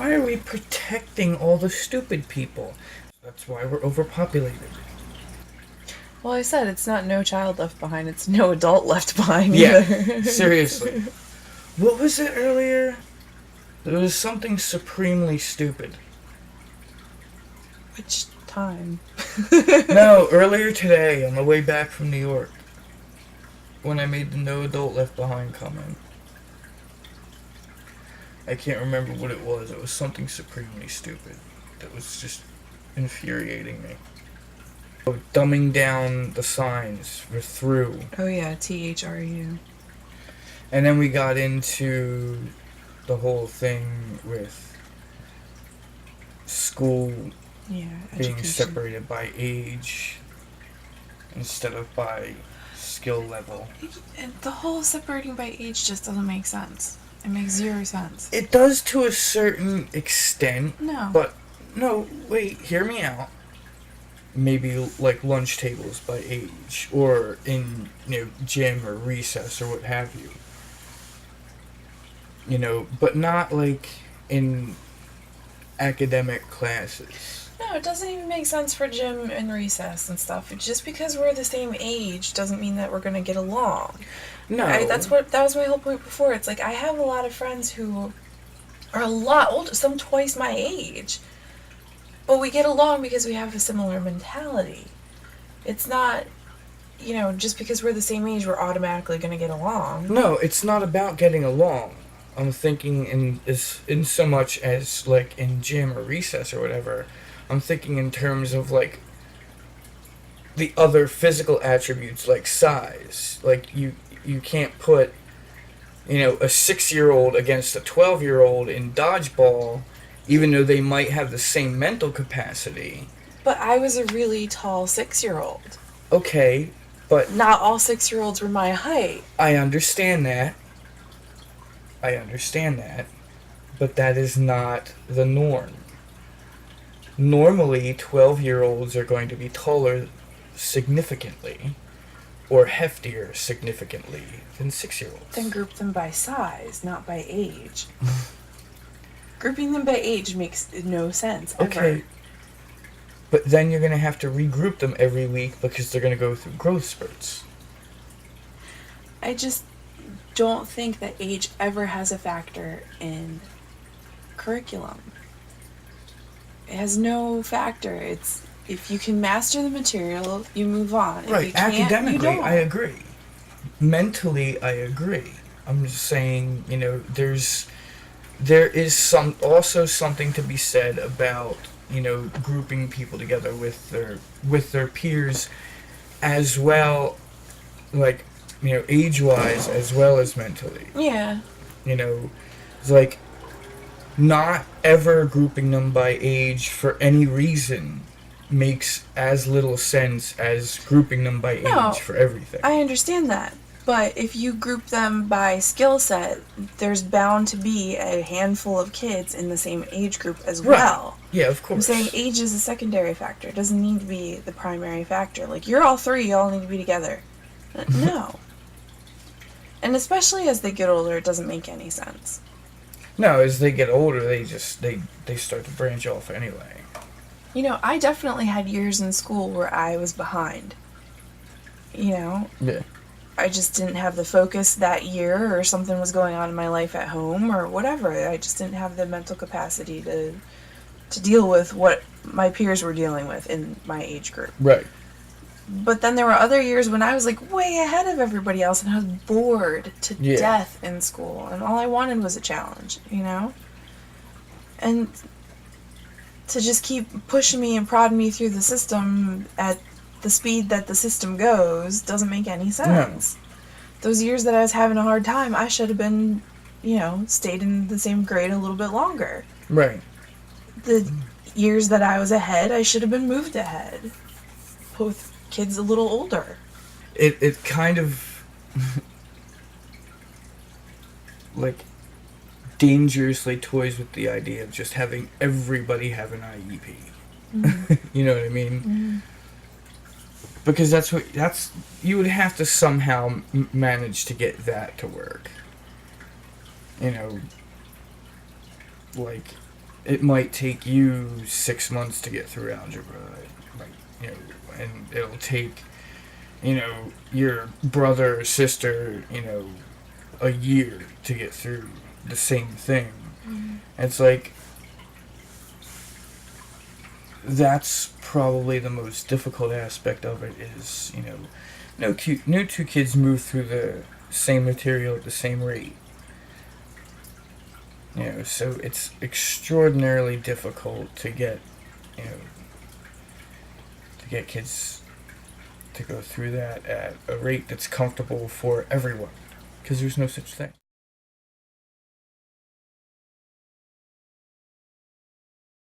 why are we protecting all the stupid people? That's why we're overpopulated. Well, I said it's not no child left behind, it's no adult left behind Yeah, either. seriously. What was it earlier? There was something supremely stupid. Which time? No, earlier today on the way back from New York. When I made the no adult left behind comment. I can't remember what it was. It was something supremely stupid. That was just infuriating me. Dumbing down the signs for through. Oh yeah, THRU. And then we got into the whole thing with school being education. separated by age instead of by skill level. The whole separating by age just doesn't make sense. It makes zero sense. It does to a certain extent. No. But, no, wait, hear me out. Maybe like lunch tables by age, or in, gym or recess or what have you. But not like in academic classes. No, it doesn't even make sense for gym and recess and stuff. Just because we're the same age doesn't mean that we're going to get along. No. That was my whole point before. It's like I have a lot of friends who are a lot older, some twice my age. But we get along because we have a similar mentality. It's not, just because we're the same age, we're automatically going to get along. No, it's not about getting along. I'm thinking in so much as, like, in gym or recess or whatever, I'm thinking in terms of, like, the other physical attributes, like size. Like, you can't put, a 6-year-old against a 12-year-old in dodgeball, even though they might have the same mental capacity. But I was a really tall 6-year-old. Okay, but... Not all 6-year-olds were my height. I understand that. But that is not the norm. Normally, 12-year-olds are going to be taller significantly, or heftier significantly, than 6-year-olds. Then group them by size, not by age. Grouping them by age makes no sense. Okay. But then you're going to have to regroup them every week because they're going to go through growth spurts. I just don't think that age ever has a factor in curriculum. It has no factor. It's if you can master the material, you move on. Right. If you can't, Academically, you don't. I agree. Mentally, I agree. I'm just saying, there is also something to be said about, grouping people together with their peers as well, like, age-wise as well as mentally. Yeah. It's like not ever grouping them by age for any reason makes as little sense as grouping them by age for everything. I understand that. But if you group them by skill set, there's bound to be a handful of kids in the same age group as well. Yeah, of course. I'm saying age is a secondary factor. It doesn't need to be the primary factor. Like, you're all three, you all need to be together. No. And especially as they get older, it doesn't make any sense. No, as they get older, they start to branch off anyway. I definitely had years in school where I was behind. Yeah. I just didn't have the focus that year, or something was going on in my life at home, or whatever. I just didn't have the mental capacity to deal with what my peers were dealing with in my age group. Right. But then there were other years when I was like way ahead of everybody else, and I was bored to death in school, and all I wanted was a challenge, And to just keep pushing me and prodding me through the system at the speed that the system goes doesn't make any sense. No. Those years that I was having a hard time, I should have been, stayed in the same grade a little bit longer. Right. The years that I was ahead, I should have been moved ahead. With kids a little older. It kind of like dangerously toys with the idea of just having everybody have an IEP. Mm-hmm. You know what I mean? Mm-hmm. Because you would have to somehow manage to get that to work. Like it might take you 6 months to get through algebra, like, you know, and it'll take, your brother or sister, a year to get through the same thing. Mm-hmm. It's like that's probably the most difficult aspect of it is, no two kids move through the same material at the same rate. So it's extraordinarily difficult to get, you know, to get kids to go through that at a rate that's comfortable for everyone, because there's no such thing.